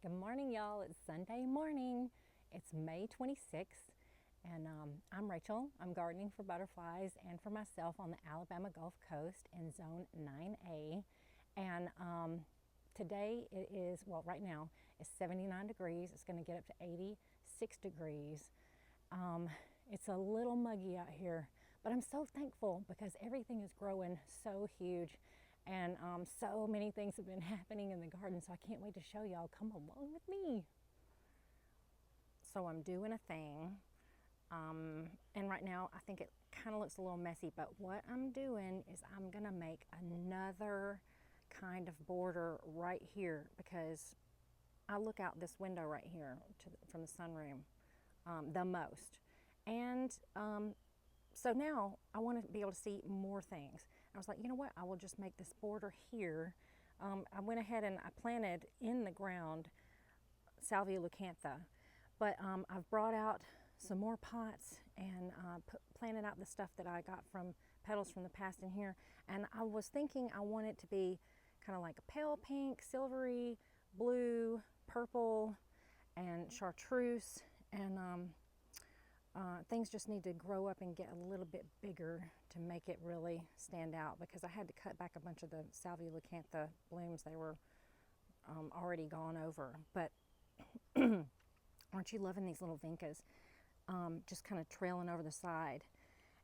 Good morning, y'all. It's Sunday morning. It's May 26th, and I'm Rachel. I'm gardening for butterflies and for myself on the Alabama Gulf Coast in Zone 9A. And today it is, well, right now it's 79 degrees. It's going to get up to 86 degrees. It's a little muggy out here, but I'm so thankful because everything is growing so huge. And so many things have been happening in the garden, so I can't wait to show y'all. Come along with me. So I'm doing a thing, and right now I think it kind of looks a little messy, but what I'm doing is I'm gonna make another kind of border right here because I look out this window right here from the sunroom the most. And so now I want to be able to see more things. I was like, you know what? I will just make this border here. I went ahead and I planted in the ground Salvia leucantha, but I've brought out some more pots and planted out the stuff that I got from petals from the past in here. And I was thinking I want it to be kind of like a pale pink, silvery, blue, purple, and chartreuse. And things just need to grow up and get a little bit bigger to make it really stand out, because I had to cut back a bunch of the Salvia leucantha blooms. They were already gone over. But aren't you loving these little vincas just kind of trailing over the side?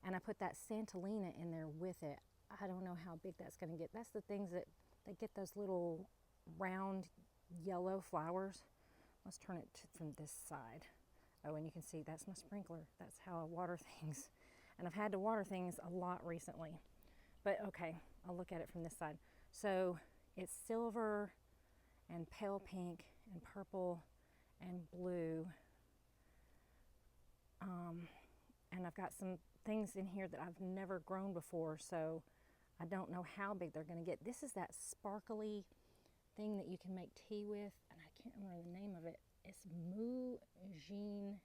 And I put that Santolina in there with it. I don't know how big that's going to get. That's the things that they get, those little round yellow flowers. Let's turn it from this side. Oh, and you can see that's my sprinkler. That's how I water things. And I've had to water things a lot recently. But okay, I'll look at it from this side. So it's silver and pale pink and purple and blue. And I've got some things in here that I've never grown before, so I don't know how big they're going to get. This is that sparkly thing that you can make tea with, and I can't remember the name of it. It's Mougine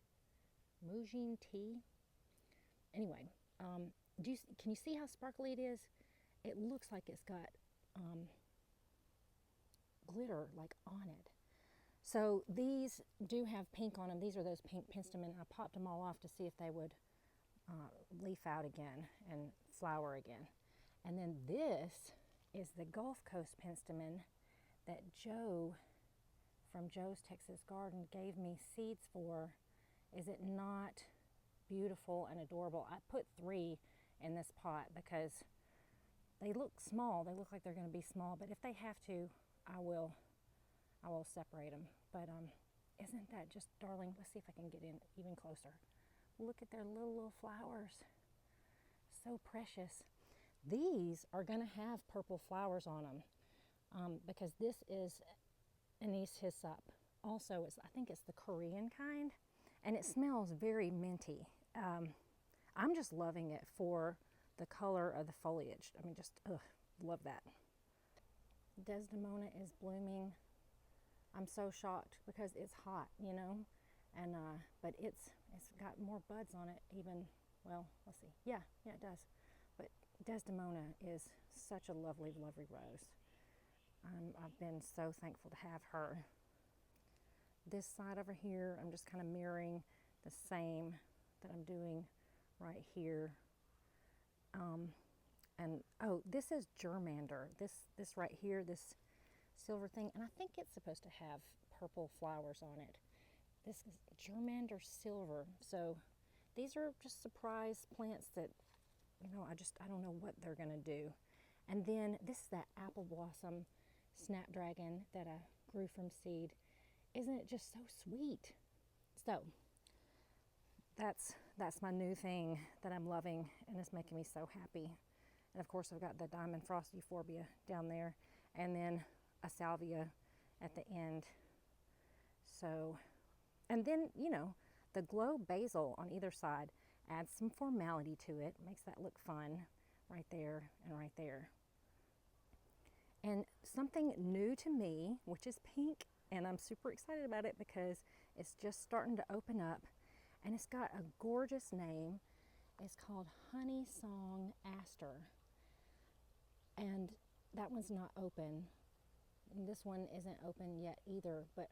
tea. Anyway, can you see how sparkly it is? It looks like it's got glitter like on it. So these do have pink on them. These are those pink penstemon. I popped them all off to see if they would leaf out again and flower again. And then this is the Gulf Coast penstemon that Joe from Joe's Texas Garden gave me seeds for. Is it not beautiful and adorable? I put 3 in this pot because they look small. They look like they're going to be small, but if they have to, I will separate them. But isn't that just darling? Let's see if I can get in even closer. Look at their little flowers. So precious. These are going to have purple flowers on them because this is anise hyssop. Also, I think it's the Korean kind, and it smells very minty. I'm just loving it for the color of the foliage. I mean, just love that. Desdemona is blooming. I'm so shocked because it's hot, you know, and but it's got more buds on it even. Well, let's see. Yeah, it does. But Desdemona is such a lovely, lovely rose. I've been so thankful to have her. This side over here, I'm just kind of mirroring the same that I'm doing right here. And oh, this is germander. This right here, this silver thing, and I think it's supposed to have purple flowers on it. This is germander silver. So these are just surprise plants that, you know, I don't know what they're going to do. And then this is that apple blossom snapdragon that I grew from seed. Isn't it just so sweet? So that's my new thing that I'm loving, and it's making me so happy. And of course I've got the diamond frost euphorbia down there, and then a salvia at the end. So, and then, you know, the glow basil on either side adds some formality to it, makes that look fun right there and right there. And something new to me, which is pink, and I'm super excited about it because it's just starting to open up, and it's got a gorgeous name. It's called Honey Song Aster, and that one's not open. this one isn't open yet either, but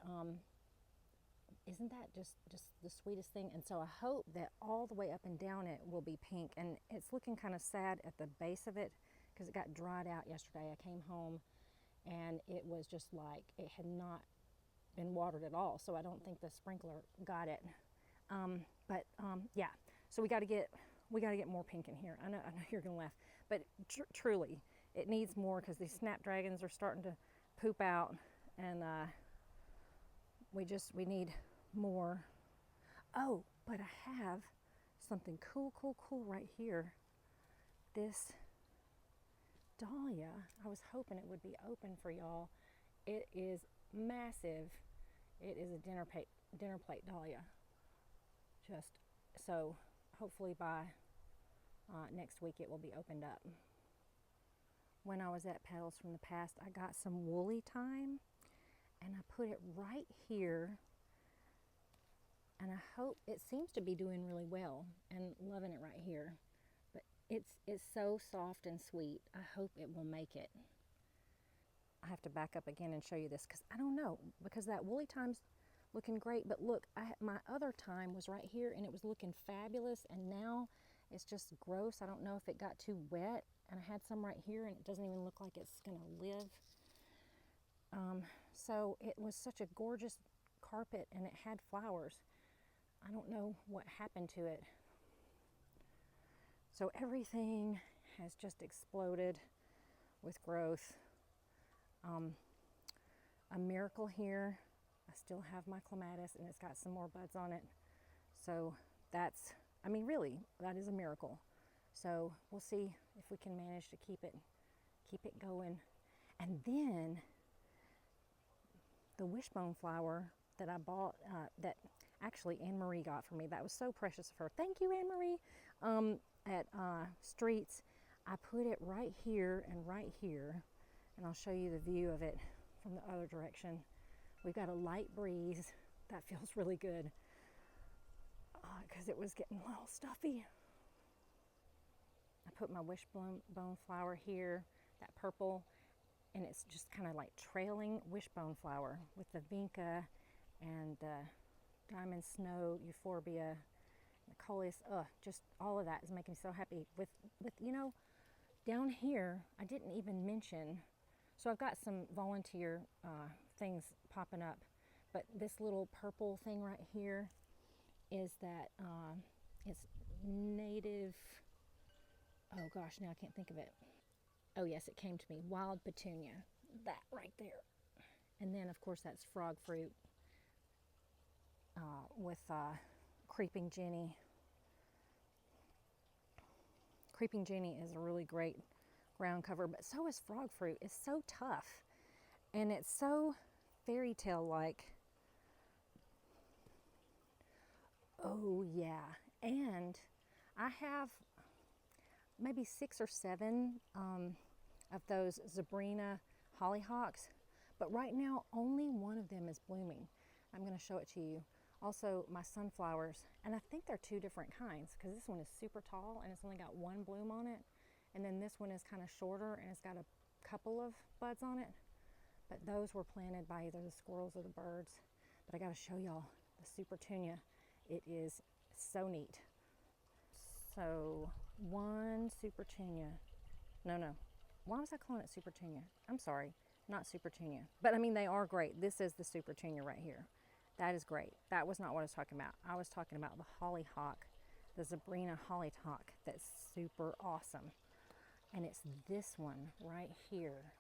isn't that just the sweetest thing? And so I hope that all the way up and down it will be pink. And it's looking kind of sad at the base of it because it got dried out yesterday. I came home and it was just like it had not been watered at all. So I don't think the sprinkler got it. Yeah, so we got to get more pink in here. I know you're gonna laugh, but truly, it needs more because these snapdragons are starting to poop out, and we need more. Oh, but I have something cool right here. This dahlia. I was hoping it would be open for y'all. It is massive. It is a dinner plate dahlia. Just so hopefully by next week it will be opened up. When I was at Petals from the Past, I got some woolly thyme and I put it right here, and I hope it seems to be doing really well and loving it right here. But it's so soft and sweet. I hope it will make it. I have to back up again and show you this because I don't know, because that woolly thyme's looking great, but look, my other thyme was right here and it was looking fabulous, and now it's just gross. I don't know if it got too wet, and I had some right here and it doesn't even look like it's gonna live. So it was such a gorgeous carpet and it had flowers. I don't know what happened to it. So everything has just exploded with growth. A miracle here. I still have my clematis and it's got some more buds on it. So that's, I mean, really, that is a miracle. So we'll see if we can manage to keep it going. And then the wishbone flower that I bought, that actually Anne Marie got for me, that was so precious of her. Thank you, Anne Marie. At Streets, I put it right here and right here, and I'll show you the view of it from the other direction. We've got a light breeze. That feels really good because it was getting a little stuffy. I put my wishbone flower here, that purple, and it's just kind of like trailing wishbone flower with the vinca and diamond snow, euphorbia, the coleus. Just all of that is making me so happy. With you know, down here, I didn't even mention, so I've got some volunteer things popping up, but this little purple thing right here is that it's native, oh gosh, now I can't think of it. Oh yes, it came to me, wild petunia, that right there. And then of course that's frog fruit with creeping Jenny. Creeping Jenny is a really great ground cover, but so is frog fruit. It's so tough and it's so fairy tale like. Oh yeah, and I have maybe 6 or 7 of those Zabrina hollyhocks, but right now only one of them is blooming. I'm going to show it to you. Also my sunflowers, and I think they're 2 different kinds because this one is super tall and it's only got 1 bloom on it, and then this one is kind of shorter and it's got a couple of buds on it, but those were planted by either the squirrels or the birds. But I got to show y'all the Supertunia. It is so neat. So 1 Supertunia, no, why was I calling it Supertunia? I'm sorry, not Supertunia, but I mean they are great. This is the Supertunia right here. That is great. That was not what I was talking about. I was talking about the hollyhock, the Zabrina hollyhock, that's super awesome. And it's this one right here.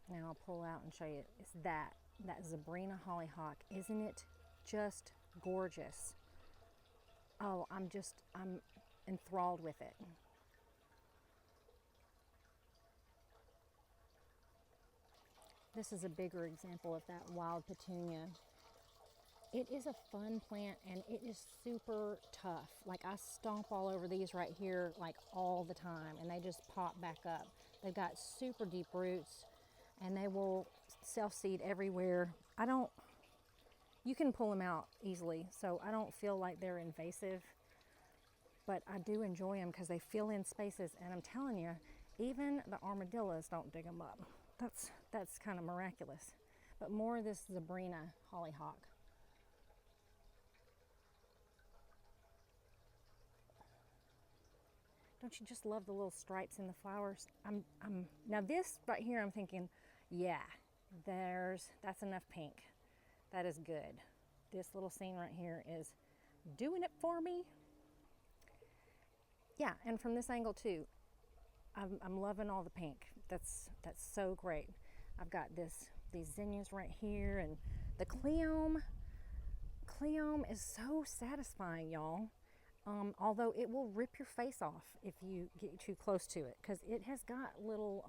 Now I'll pull out and show you. It's that Zabrina hollyhock. Isn't it just gorgeous? Oh, I'm enthralled with it. This is a bigger example of that wild petunia. It is a fun plant and it is super tough. Like I stomp all over these right here like all the time and they just pop back up. They've got super deep roots and they will self-seed everywhere. You can pull them out easily, so I don't feel like they're invasive, but I do enjoy them because they fill in spaces, and I'm telling you, even the armadillos don't dig them up. That's kind of miraculous. But more of this Zebrina hollyhock. Don't you just love the little stripes in the flowers? Now this right here, I'm thinking, yeah, that's enough pink. That is good. This little scene right here is doing it for me. Yeah, and from this angle too, I'm loving all the pink. That's so great. I've got these zinnias right here, and the Cleome. Cleome is so satisfying, y'all. Although it will rip your face off if you get too close to it, because it has got little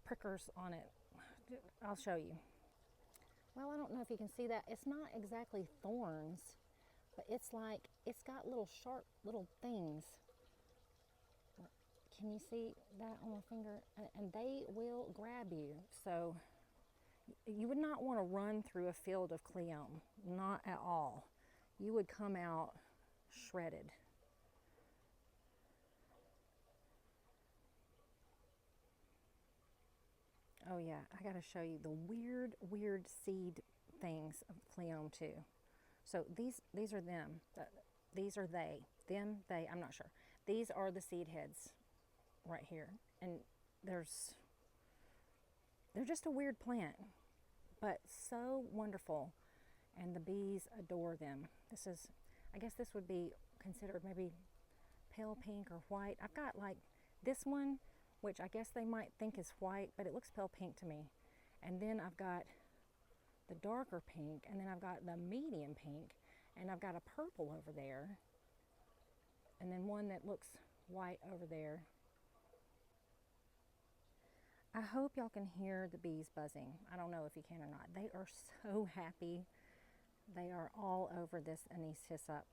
prickers on it. I'll show you. Well, I don't know if you can see that. It's not exactly thorns, but it's got little sharp little things. Can you see that on my finger? And they will grab you. So you would not want to run through a field of Cleome, not at all. You would come out shredded. Oh yeah, I gotta show you the weird seed things of Cleome too. So these are them. These are they. Them, they, I'm not sure. These are the seed heads right here. And they're just a weird plant, but so wonderful. And the bees adore them. I guess this would be considered maybe pale pink or white. I've got like this one, which I guess they might think is white, but it looks pale pink to me. And then I've got the darker pink, and then I've got the medium pink, and I've got a purple over there, and then one that looks white over there. I hope y'all can hear the bees buzzing. I don't know if you can or not. They are so happy. They are all over this anise hyssop.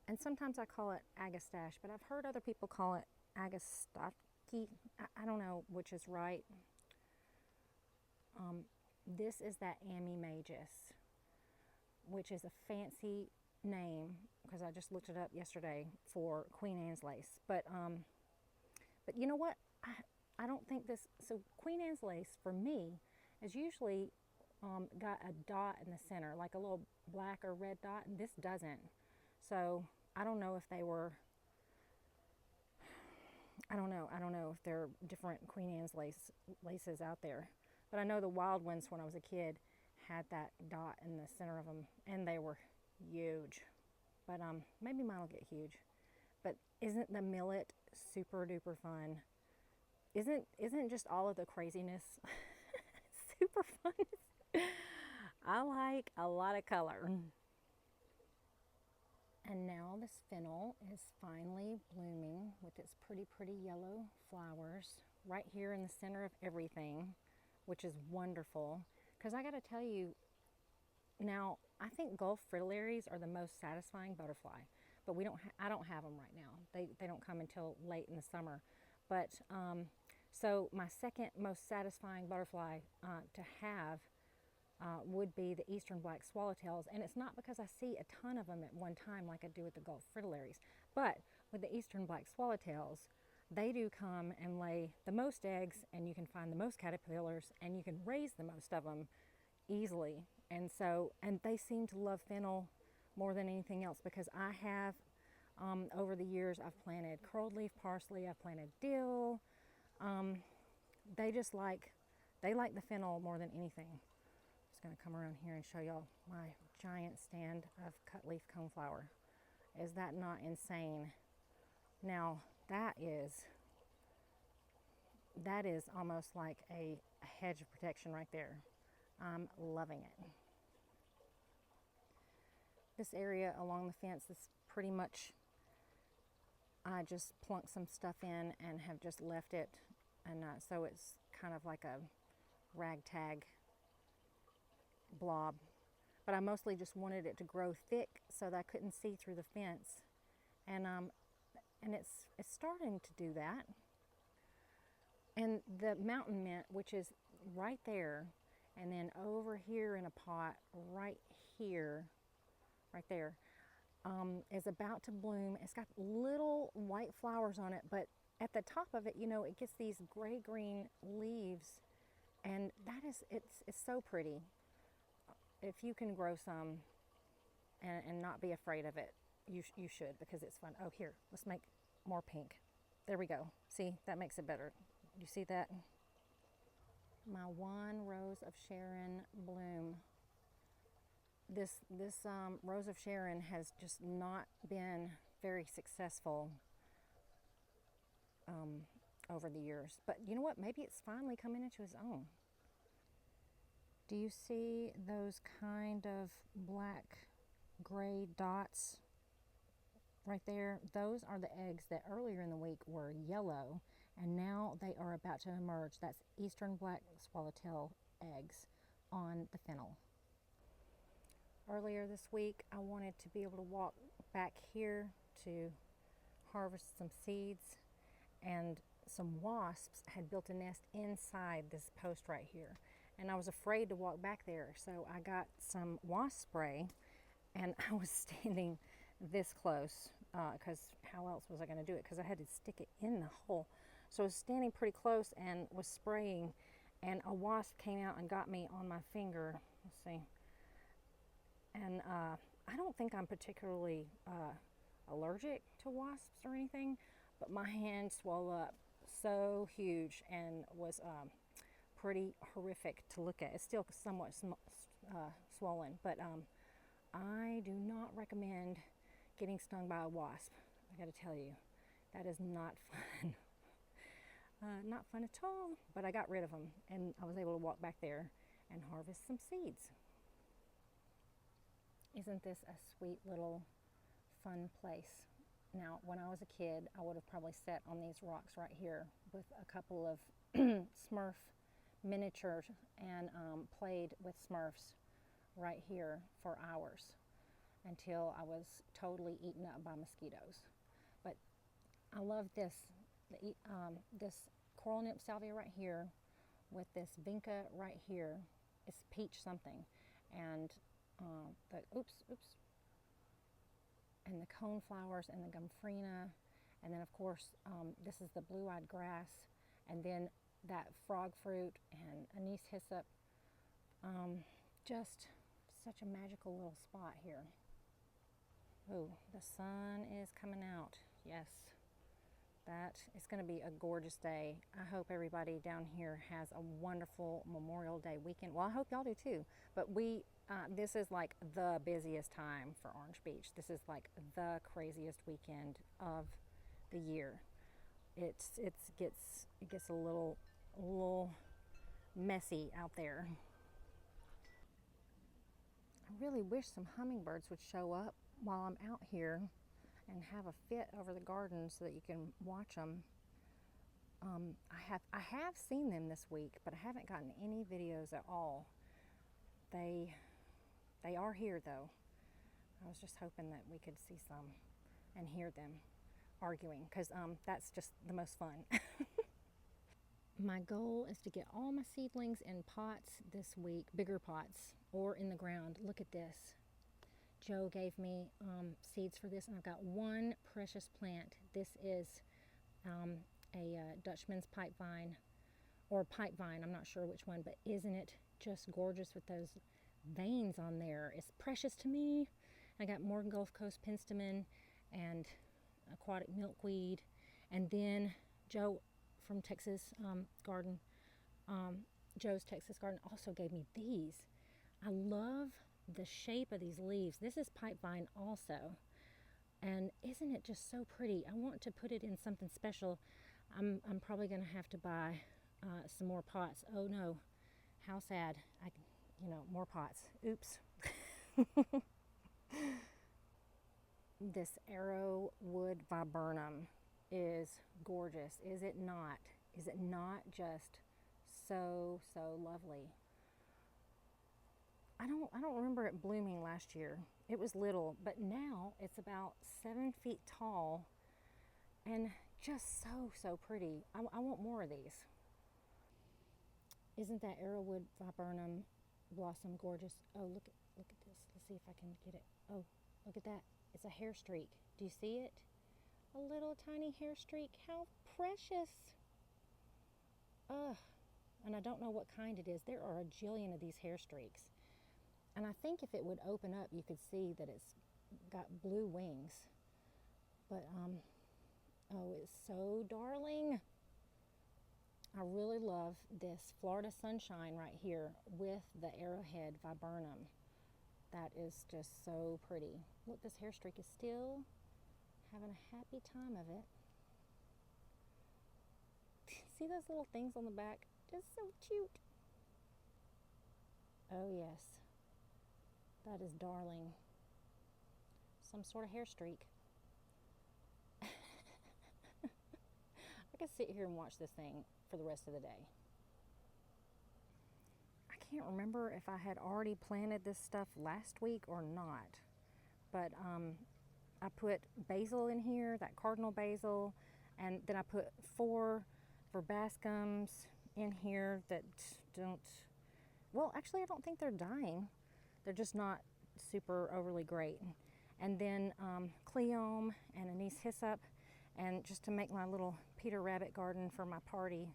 And sometimes I call it agastache, but I've heard other people call it agastaki. I don't know which is right. This is that Amimagus, which is a fancy name, because I just looked it up yesterday, for Queen Anne's lace. But you know what? I don't think this, so Queen Anne's lace for me is usually got a dot in the center, like a little black or red dot, and this doesn't. So I don't know if they were, I don't know if there are different Queen Anne's laces out there. But I know the wild ones when I was a kid had that dot in the center of them, and they were huge. But maybe mine will get huge. But isn't the millet super duper fun? Isn't just all of the craziness super fun? I like a lot of color. And now this fennel is finally blooming with its pretty yellow flowers right here in the center of everything, which is wonderful. Because I got to tell you, now I think Gulf fritillaries are the most satisfying butterfly, but I don't have them right now. They don't come until late in the summer. But so my second most satisfying butterfly to have would be the eastern black swallowtails, and it's not because I see a ton of them at one time like I do with the Gulf fritillaries, but with the eastern black swallowtails, they do come and lay the most eggs, and you can find the most caterpillars, and you can raise the most of them easily. And they seem to love fennel more than anything else, because I have over the years I've planted curled leaf parsley, I've planted dill. They like the fennel more than anything. I'm just going to come around here and show y'all my giant stand of cut leaf coneflower. Is that not insane? Now that is almost like a hedge of protection right there. I'm loving it. This area along the fence is pretty much, I just plunked some stuff in and have just left it, and so it's kind of like a ragtag blob. But I mostly just wanted it to grow thick so that I couldn't see through the fence, and it's starting to do that. And the mountain mint, which is right there, and then over here in a pot right here, right there, is about to bloom. It's got little white flowers on it, but at the top of it, you know, it gets these gray-green leaves, and that is, it's so pretty. If you can grow some and not be afraid of it, you should, because it's fun. Oh, here, let's make more pink. There we go. See, that makes it better. You see that? My one Rose of Sharon bloom. This Rose of Sharon has just not been very successful over the years. But you know what? Maybe it's finally coming into its own. Do you see those kind of black-gray dots right there? Those are the eggs that earlier in the week were yellow, and now they are about to emerge. That's Eastern Black Swallowtail eggs on the fennel. Earlier this week, I wanted to be able to walk back here to harvest some seeds, and some wasps had built a nest inside this post right here. And I was afraid to walk back there, so I got some wasp spray, and I was standing this close, because how else was I going to do it? Because I had to stick it in the hole. So I was standing pretty close and was spraying, and a wasp came out and got me on my finger. Let's see. And I don't think I'm particularly allergic to wasps or anything, but my hand swelled up so huge and was pretty horrific to look at. It's still somewhat swollen, but I do not recommend getting stung by a wasp. I gotta tell you, that is not fun. Not fun at all, but I got rid of them, and I was able to walk back there and harvest some seeds. Isn't this a sweet little fun place? Now, when I was a kid, I would have probably sat on these rocks right here with a couple of Smurf miniatures and played with Smurfs right here for hours until I was totally eaten up by mosquitoes. But I love this, this coral nymph salvia right here with this vinca right here. It's peach something, and and the coneflowers and the gomphrena, and then of course this is the blue-eyed grass, and then that frog fruit and anise hyssop. Just such a magical little spot here. Oh, the sun is coming out. Yes, that is going to be a gorgeous day. I hope everybody down here has a wonderful Memorial Day weekend. Well, I hope y'all do too. But this is like the busiest time for Orange Beach. This is like the craziest weekend of the year. It gets a little messy out there. I really wish some hummingbirds would show up while I'm out here and have a fit over the garden so that you can watch them. I have seen them this week, but I haven't gotten any videos at all. They are here though. I was just hoping that we could see some and hear them arguing, because that's just the most fun. My goal is to get all my seedlings in pots this week, bigger pots, or in the ground. Look at this. Joe gave me seeds for this, and I've got one precious plant. This is a Dutchman's pipe vine, or pipe vine, I'm not sure which one, but isn't it just gorgeous with those veins on there? It's precious to me. I got more Gulf Coast penstemon and aquatic milkweed, and then Joe from Texas Garden, Joe's Texas Garden also gave me these. I love the shape of these leaves. This is pipe vine also, and isn't it just so pretty? I want to put it in something special. I'm probably going to have to buy some more pots. Oh no, how sad. More pots. Oops. This arrowwood viburnum is gorgeous, is it not? Is it not just so lovely? I don't remember it blooming last year. It was little, but now it's about 7 feet tall and just so pretty. I want more of these. Isn't that arrowwood viburnum blossom gorgeous? Oh, look at this. Let's see if I can get it. Oh, look at that. It's a hair streak. Do you see it? A little tiny hair streak. How precious. Ugh. And I don't know what kind it is. There are a jillion of these hair streaks. And I think if it would open up, you could see that it's got blue wings. But, oh, it's so darling. I really love this Florida Sunshine right here with the arrowhead viburnum. That is just so pretty. Look, this hair streak is still having a happy time of it. See those little things on the back? Just so cute. Oh yes, that is darling. Some sort of hair streak. I could sit here and watch this thing for the rest of the day. I can't remember if I had already planted this stuff last week or not, but I put basil in here, that cardinal basil, and then I put 4 verbascums in here that don't, well, actually I don't think they're dying. They're just not super overly great. And then cleome and anise hyssop, and just to make my little Peter Rabbit garden for my party.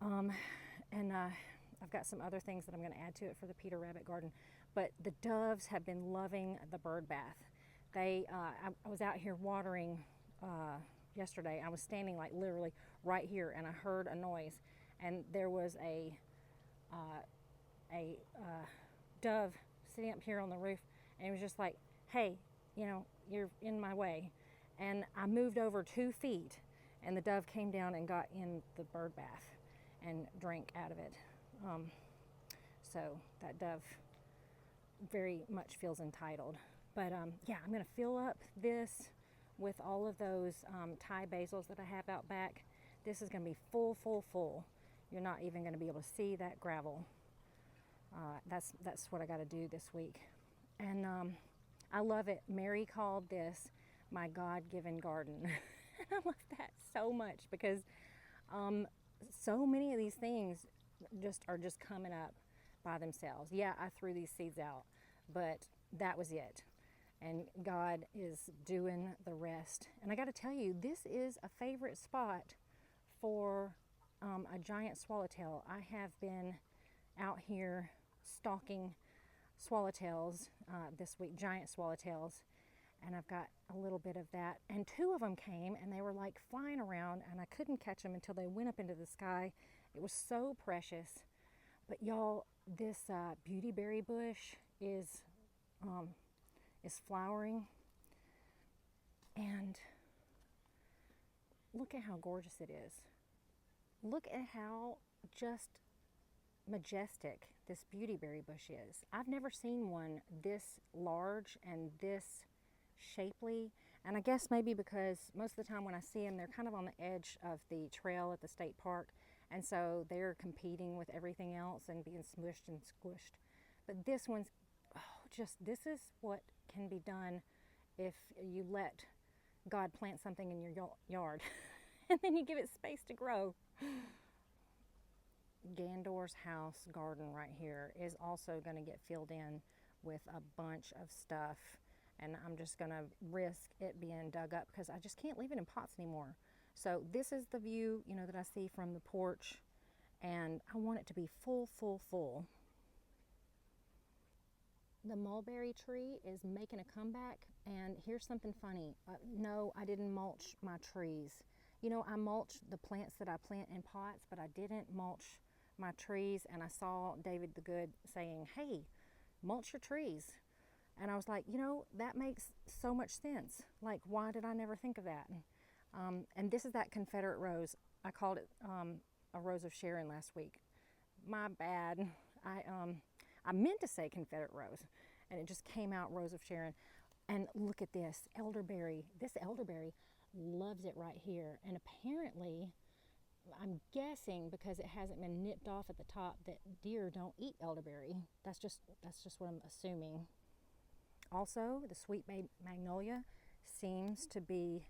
And I've got some other things that I'm going to add to it for the Peter Rabbit garden. But the doves have been loving the bird bath. I was out here watering yesterday. I was standing like literally right here, and I heard a noise, and there was a dove sitting up here on the roof, and it was just like, hey, you know, you're in my way. And I moved over 2 feet, and the dove came down and got in the bird bath and drank out of it. So that dove very much feels entitled. But yeah, I'm going to fill up this with all of those Thai basils that I have out back. This is going to be full, full, full. You're not even going to be able to see that gravel. That's what I got to do this week. And I love it. Mary called this my God-given garden. I love that so much because so many of these things are just coming up by themselves. Yeah, I threw these seeds out, but that was it. And God is doing the rest. And I got to tell you, this is a favorite spot for a giant swallowtail. I have been out here stalking swallowtails this week, giant swallowtails, and I've got a little bit of that. And 2 of them came, and they were like flying around, and I couldn't catch them until they went up into the sky. It was so precious. But y'all, this beautyberry bush is flowering, and look at how gorgeous it is. Look at how just majestic this beautyberry bush is. I've never seen one this large and this shapely, and I guess maybe because most of the time when I see them, they're kind of on the edge of the trail at the state park, and so they're competing with everything else and being smushed and squished. But this one's this is what can be done if you let God plant something in your yard and then you give it space to grow. Gandor's house garden right here is also going to get filled in with a bunch of stuff, and I'm just going to risk it being dug up because I just can't leave it in pots anymore. So this is the view, you know, that I see from the porch, and I want it to be full, full, full. The mulberry tree is making a comeback, and here's something funny. No, I didn't mulch my trees. You know, I mulch the plants that I plant in pots, but I didn't mulch my trees, and I saw David the Good saying, hey, mulch your trees. And I was like, you know, that makes so much sense. Like, why did I never think of that? And this is that Confederate rose. I called it a rose of Sharon last week. My bad. I meant to say Confederate rose, and it just came out Rose of Sharon. And look at this elderberry. This elderberry loves it right here. And apparently, I'm guessing because it hasn't been nipped off at the top, that deer don't eat elderberry. That's just what I'm assuming. Also, the sweet magnolia seems to be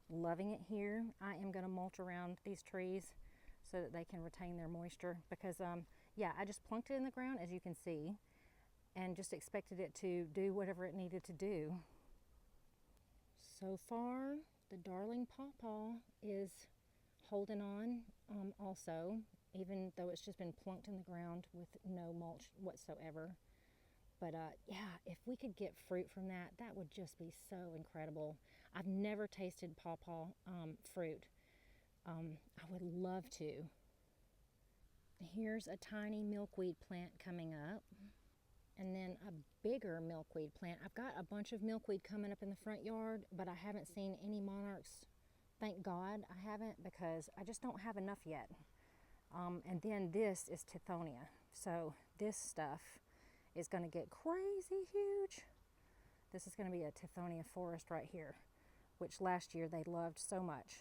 loving it here. I am going to mulch around these trees so that they can retain their moisture, because yeah, I just plunked it in the ground, as you can see, and just expected it to do whatever it needed to do. So far, the darling pawpaw is holding on also, even though it's just been plunked in the ground with no mulch whatsoever. But yeah, if we could get fruit from that, that would just be so incredible. I've never tasted pawpaw fruit. I would love to. Here's a tiny milkweed plant coming up, and then a bigger milkweed plant. I've got a bunch of milkweed coming up in the front yard, but I haven't seen any monarchs. Thank God I haven't, because I just don't have enough yet. And then this is Tithonia. So this stuff is going to get crazy huge. This is going to be a Tithonia forest right here, which last year they loved so much.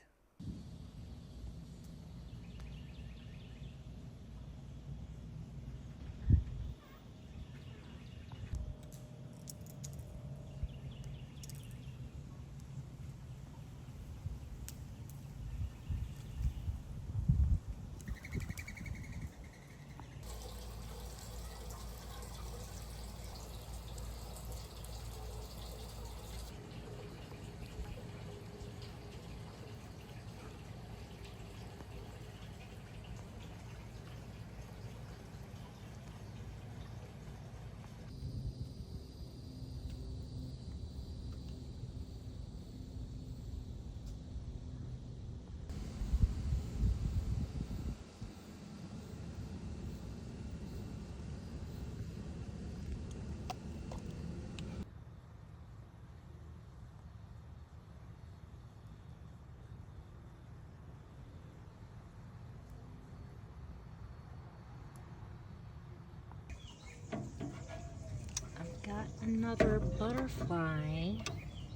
Got another butterfly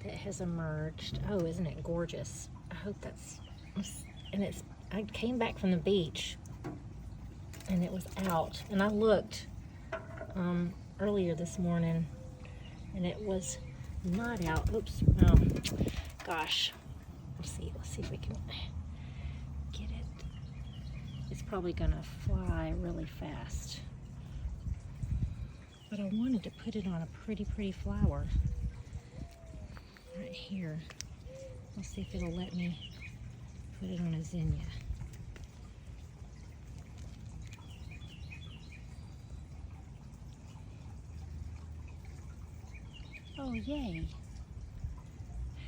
that has emerged. Oh, isn't it gorgeous? I hope that's, and I came back from the beach and it was out, and I looked earlier this morning and it was not out. Oops. Gosh. Let's see if we can get it. It's probably gonna fly really fast. But I wanted to put it on a pretty flower right here. Let's see if it'll let me put it on a zinnia. Oh, yay.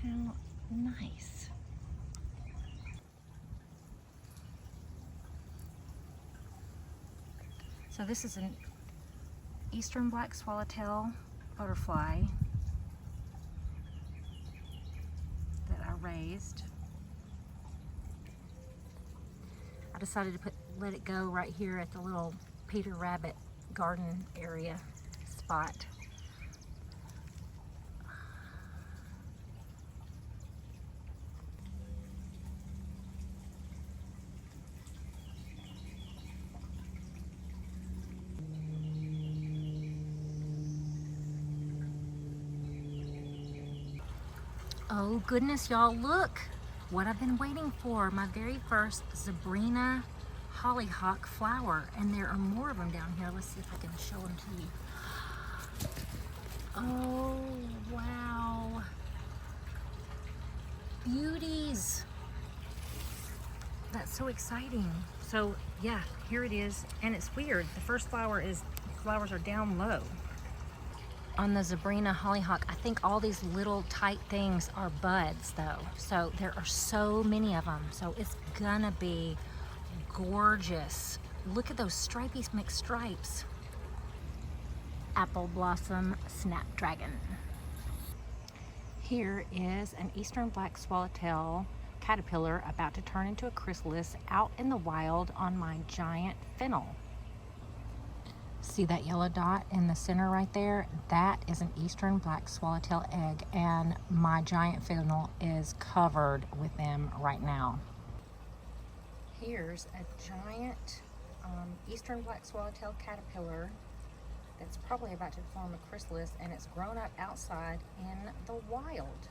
How nice. So this is an eastern black swallowtail butterfly that I raised. I decided to let it go right here at the little Peter Rabbit garden area spot. Oh goodness, y'all, look what I've been waiting for. My very first Zabrina hollyhock flower, and there are more of them down here. Let's see if I can show them to you. Oh, wow. Beauties. That's so exciting. So yeah, here it is, and it's weird. The first flowers are down low. On the Zabrina hollyhock, I think all these little tight things are buds though. So there are so many of them. So it's gonna be gorgeous. Look at those stripy mixed stripes. Apple blossom snapdragon. Here is an eastern black swallowtail caterpillar about to turn into a chrysalis out in the wild on my giant fennel. See that yellow dot in the center right there? That is an eastern black swallowtail egg, and my giant fennel is covered with them right now. Here's a giant eastern black swallowtail caterpillar that's probably about to form a chrysalis, and it's grown up outside in the wild.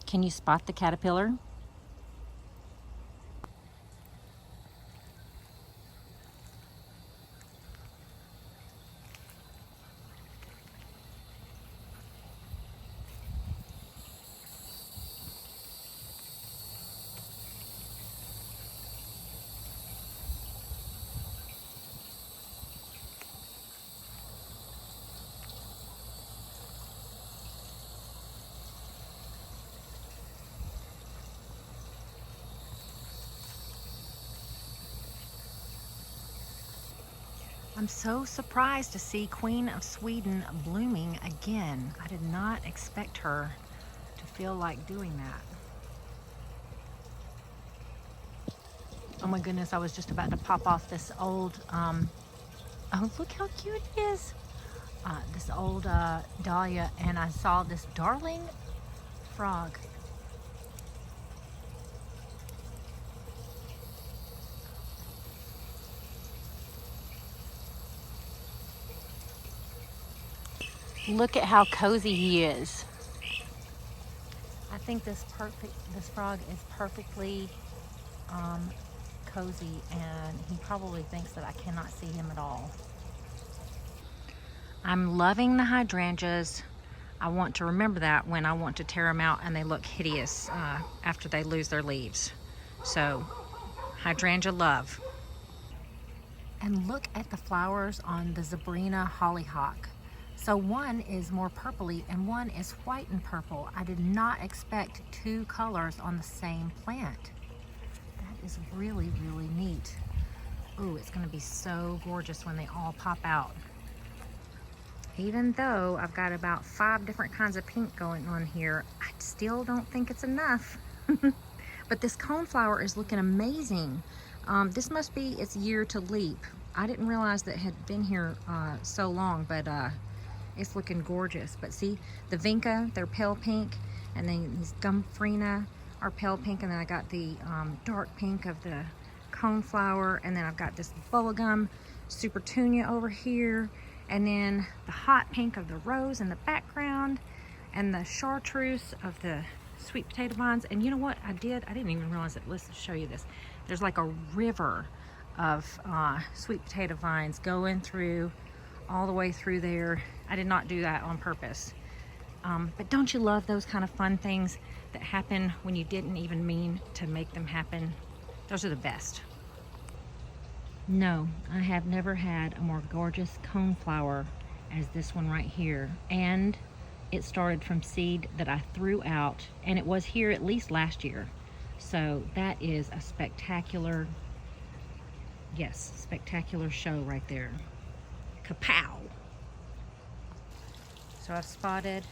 Can you spot the caterpillar? I'm so surprised to see Queen of Sweden blooming again. I did not expect her to feel like doing that. Oh my goodness, I was just about to pop off this old, oh look how cute it is. This old dahlia, and I saw this darling frog. Look at how cozy he is. I think this frog is perfectly cozy, and he probably thinks that I cannot see him at all. I'm loving the hydrangeas. I want to remember that when I want to tear them out and they look hideous after they lose their leaves. So, hydrangea love. And look at the flowers on the Zabrina hollyhock. So one is more purpley and one is white and purple. I did not expect two colors on the same plant. That is really, really neat. Ooh, it's gonna be so gorgeous when they all pop out. Even though I've got about 5 different kinds of pink going on here, I still don't think it's enough. But this coneflower is looking amazing. This must be its year to leap. I didn't realize that it had been here so long, but it's looking gorgeous. But see, the vinca, they're pale pink, and then these gumfrina are pale pink, and then I got the dark pink of the coneflower, and then I've got this bubblegum supertunia over here, and then the hot pink of the rose in the background, and the chartreuse of the sweet potato vines. And you know what I didn't even realize it. Let's show you this. There's like a river of sweet potato vines going through all the way through there. I did not do that on purpose. But don't you love those kind of fun things that happen when you didn't even mean to make them happen? Those are the best. No, I have never had a more gorgeous coneflower as this one right here. And it started from seed that I threw out, and it was here at least last year. So that is a spectacular, yes, spectacular show right there. Kapow! So I've spotted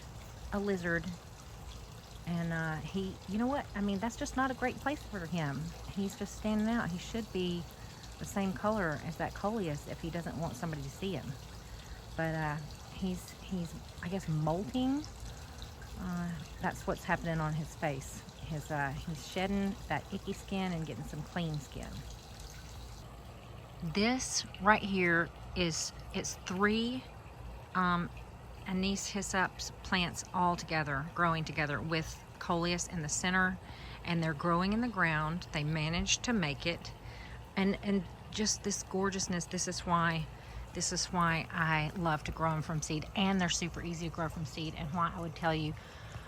a lizard, and he, you know what? I mean, that's just not a great place for him. He's just standing out. He should be the same color as that coleus if he doesn't want somebody to see him. But he's I guess molting. That's what's happening on his face. He's shedding that icky skin and getting some clean skin. This right here it's 3 anise hyssopus plants all together, growing together with coleus in the center, and they're growing in the ground. They managed to make it, and just this gorgeousness. This is why I love to grow them from seed, and they're super easy to grow from seed, and why I would tell you,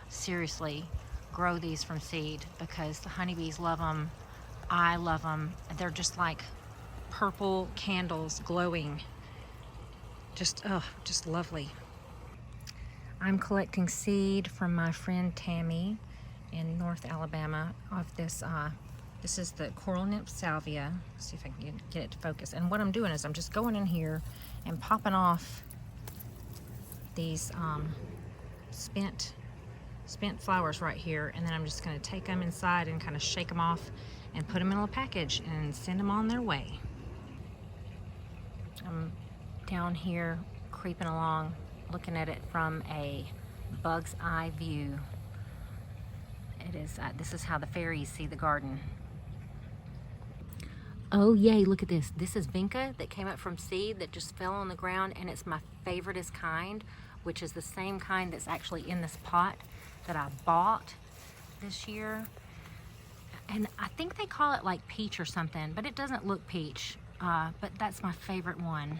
seriously, grow these from seed, because the honeybees love them. I love them. They're just like purple candles glowing. Just lovely. I'm collecting seed from my friend Tammy in North Alabama of this. This is the coral nymph salvia. Let's see if I can get it to focus. And what I'm doing is I'm just going in here and popping off these spent flowers right here, and then I'm just going to take them inside and kind of shake them off and put them in a package and send them on their way. I'm down here creeping along, looking at it from a bug's eye view. It is this is how the fairies see the garden. Oh yay, look at this. This is vinca that came up from seed that just fell on the ground, and it's my favoriteest kind, which is the same kind that's actually in this pot that I bought this year. And I think they call it like peach or something, but it doesn't look peach. But that's my favorite one.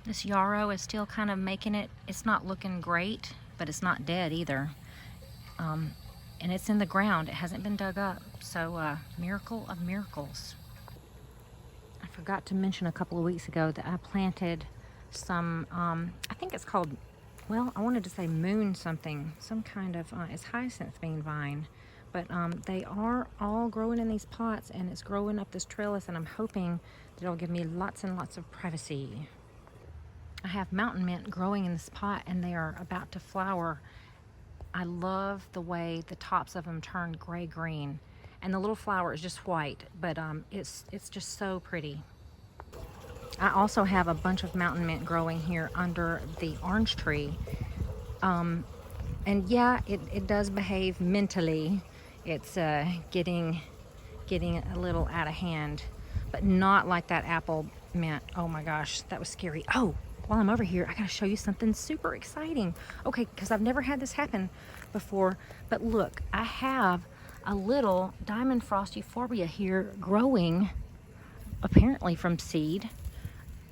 This yarrow is still kind of making it. It's not looking great, but it's not dead either. And it's in the ground. It hasn't been dug up. So miracle of miracles. I forgot to mention a couple of weeks ago that I planted some, I think it's called, well, I wanted to say moon something, some kind of, it's hyacinth bean vine. But they are all growing in these pots, and it's growing up this trellis, and I'm hoping that it'll give me lots and lots of privacy. I have mountain mint growing in this pot and they are about to flower. I love the way the tops of them turn gray-green, and the little flower is just white, but it's just so pretty. I also have a bunch of mountain mint growing here under the orange tree. And yeah, it does behave mentally. It's getting a little out of hand, but not like that apple mint. Oh my gosh, that was scary. Oh, while I'm over here, I gotta show you something super exciting. Okay, because I've never had this happen before, but look, I have a little diamond frost euphorbia here growing, apparently from seed.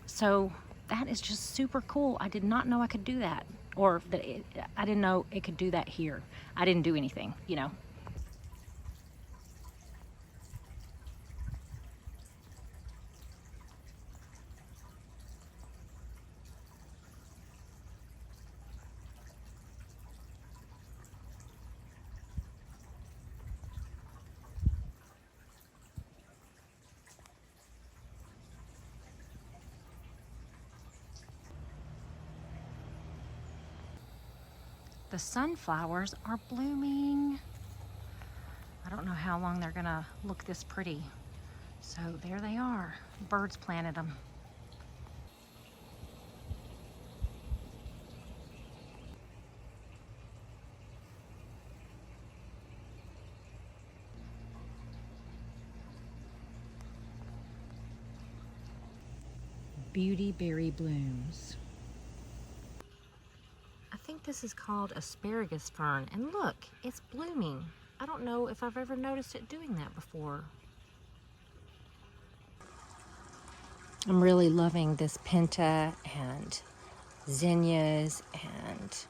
So that is just super cool. I did not know I could do that, or that I didn't know it could do that here. I didn't do anything, you know. The sunflowers are blooming. I don't know how long they're gonna look this pretty. So there they are. Birds planted them. Beauty berry blooms. I think this is called asparagus fern, and look, it's blooming. I don't know if I've ever noticed it doing that before. I'm really loving this penta and zinnias and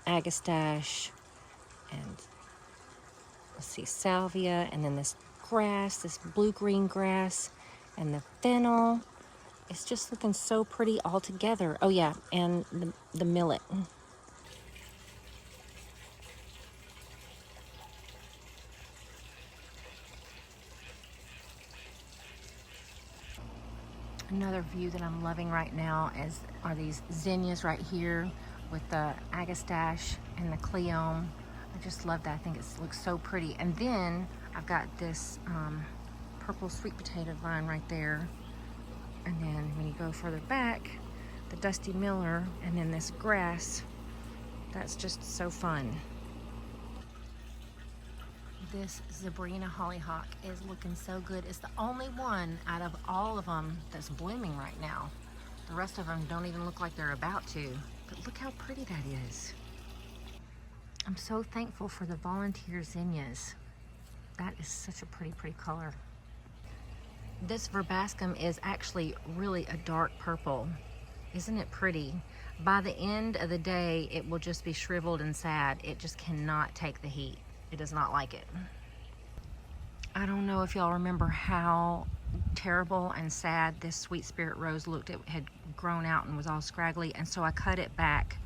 agastache and let's see, salvia, and then this grass, this blue-green grass, and the fennel. It's just looking so pretty all together. Oh yeah, and the millet. Another view that I'm loving right now are these zinnias right here with the agastache and the cleome. I just love that. I think it looks so pretty. And then I've got this purple sweet potato vine right there. And then when you go further back, the Dusty Miller, and then this grass. That's just so fun. This Zebrina hollyhock is looking so good. It's the only one out of all of them that's blooming right now. The rest of them don't even look like they're about to. But look how pretty that is. I'm so thankful for the volunteer zinnias. That is such a pretty, pretty color. This verbascum is actually really a dark purple. Isn't it pretty? By the end of the day, it will just be shriveled and sad. It just cannot take the heat. It does not like it. I don't know if y'all remember how terrible and sad this sweet spirit rose looked. It had grown out and was all scraggly, and so I cut it back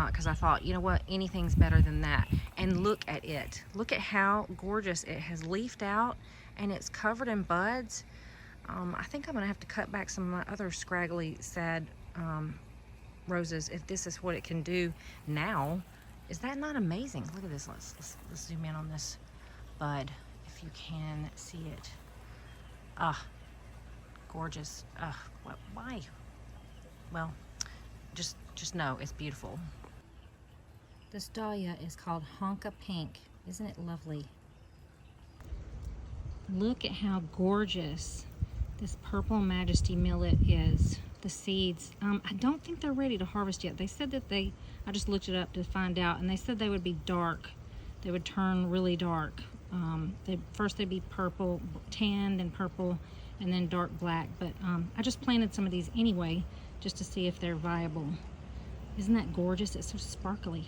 because I thought, you know what, anything's better than that. And look at it. Look at how gorgeous it has leafed out, and it's covered in buds. I think I'm gonna have to cut back some of my other scraggly, sad roses if this is what it can do now. Is that not amazing? Look at this. Let's zoom in on this bud if you can see it. Ah, gorgeous. Why? Well, just know it's beautiful. This dahlia is called Honka Pink. Isn't it lovely? Look at how gorgeous this Purple Majesty millet is. The seeds, I don't think they're ready to harvest yet. They said that I just looked it up to find out, and they said they would be dark. They would turn really dark. First they'd be purple, tan, then purple, and then dark black. But I just planted some of these anyway, just to see if they're viable. Isn't that gorgeous? It's so sparkly.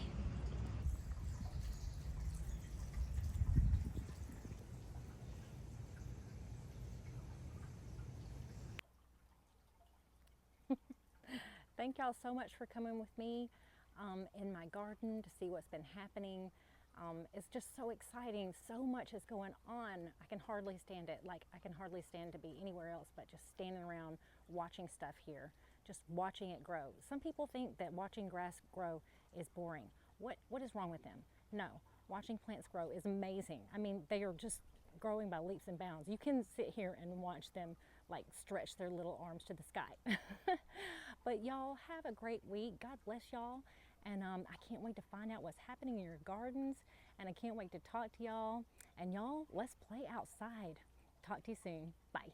Thank y'all so much for coming with me in my garden to see what's been happening. It's just so exciting. So much is going on. I can hardly stand it. Like, I can hardly stand to be anywhere else but just standing around watching stuff here. just watching it grow. Some people think that watching grass grow is boring. What is wrong with them? No, watching plants grow is amazing. I mean, they are just growing by leaps and bounds. You can sit here and watch them like stretch their little arms to the sky. But y'all have a great week. God bless y'all. And I can't wait to find out what's happening in your gardens. And I can't wait to talk to y'all. And y'all, let's play outside. Talk to you soon. Bye.